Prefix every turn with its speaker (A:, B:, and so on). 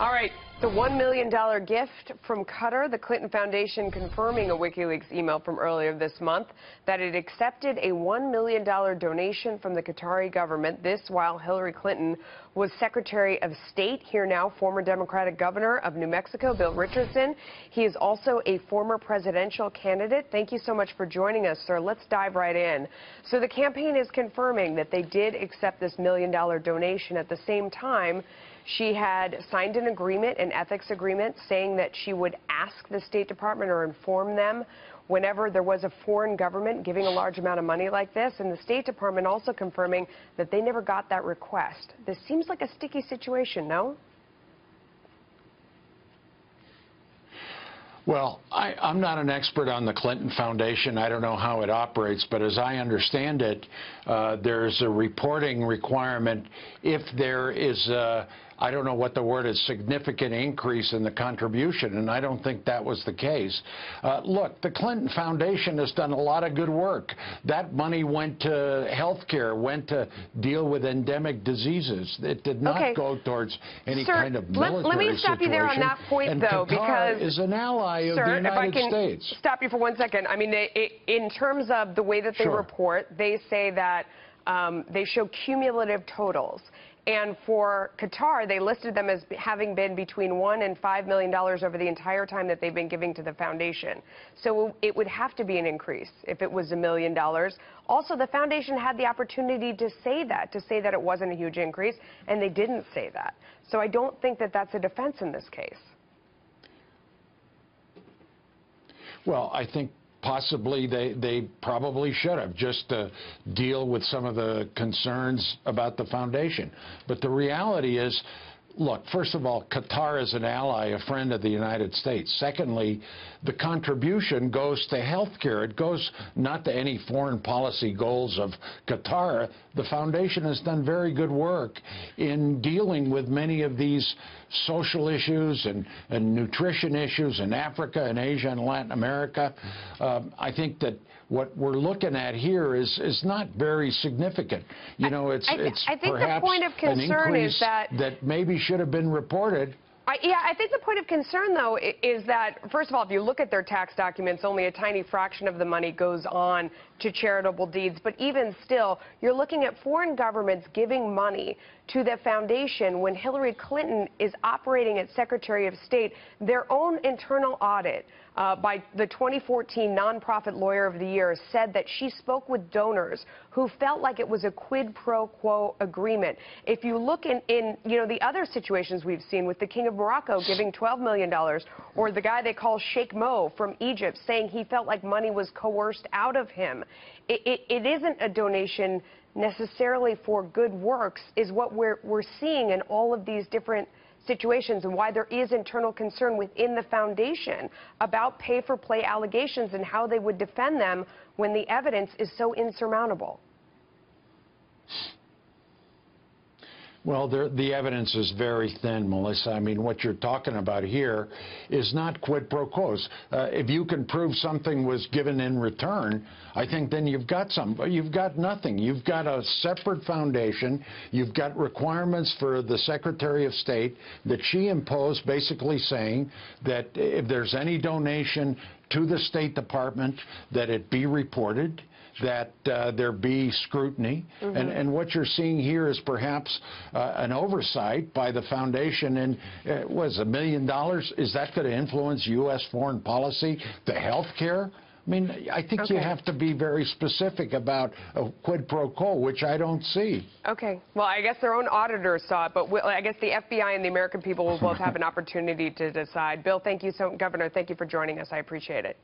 A: All right, the $1 million gift from Qatar, the Clinton Foundation confirming a WikiLeaks email from earlier this month that it accepted a $1 million donation from the Qatari government. This while Hillary Clinton was Secretary of State. Here now, former Democratic Governor of New Mexico, Bill Richardson. He is also a former presidential candidate. Thank you so much for joining us, sir. Let's dive right in. So the campaign is confirming that they did accept this $1 million donation. At the same time, she had signed an agreement, an ethics agreement, saying that she would ask the State Department or inform them whenever there was a foreign government giving a large amount of money like this, and the State Department also confirming that they never got that request. This seems like a sticky situation, no?
B: Well, I'm not an expert on the Clinton Foundation. I don't know how it operates, but as I understand it, there's a reporting requirement if there is I don't know what the word is, significant increase in the contribution, and I don't think that was the case. Look, the Clinton Foundation has done a lot of good work. That money went to health care, went to deal with endemic diseases. It did not go towards any kind of military situation.
A: Let me stop you there on that point, though, because
B: Qatar is an ally of the United States.
A: Sir, if I can stop you for 1 second. I mean, in terms of the way that they report, they say that they show cumulative totals. And for Qatar, they listed them as having been between $1 and $5 million over the entire time that they've been giving to the foundation. So it would have to be an increase if it was $1 million. Also, the foundation had the opportunity to say that it wasn't a huge increase, and they didn't say that. So I don't think that that's a defense in this case.
B: Well, I think possibly they probably should have, just to deal with some of the concerns about the foundation. But the reality is, look, first of all, Qatar is an ally, a friend of the United States. Secondly, the contribution goes to health care. It goes not to any foreign policy goals of Qatar. The foundation has done very good work in dealing with many of these social issues and nutrition issues in Africa and Asia and Latin America. I think that what we're looking at here is not very significant. You know, it's
A: I think
B: perhaps
A: the point of concern is that
B: maybe should have been reported.
A: Yeah, I think the point of concern, though, is that, first of all, if you look at their tax documents, only a tiny fraction of the money goes on to charitable deeds. But even still, you're looking at foreign governments giving money to the foundation when Hillary Clinton is operating as Secretary of State. Their own internal audit by the 2014 Nonprofit Lawyer of the Year said that she spoke with donors who felt like it was a quid pro quo agreement. If you look in the other situations we've seen with the King of Morocco giving $12 million, or the guy they call Sheikh Mo from Egypt saying he felt like money was coerced out of him, it isn't a donation necessarily for good works, is what we're seeing in all of these different situations, and why there is internal concern within the foundation about pay-for-play allegations and how they would defend them when the evidence is so insurmountable.
B: Well, the evidence is very thin, Melissa. I mean, what you're talking about here is not quid pro quos. If you can prove something was given in return, I think then you've got some. But you've got nothing. You've got a separate foundation. You've got requirements for the Secretary of State that she imposed, basically saying that if there's any donation to the State Department, that it be reported, that there be scrutiny. And what you're seeing here is perhaps an oversight by the foundation. And was $1 million, is that going to influence U.S. foreign policy, the health care? I mean, I think you have to be very specific about a quid pro quo, which I don't see.
A: Okay. Well, I guess their own auditors saw it, but I guess the FBI and the American people will both have an opportunity to decide. Bill, thank you Governor, thank you for joining us. I appreciate it.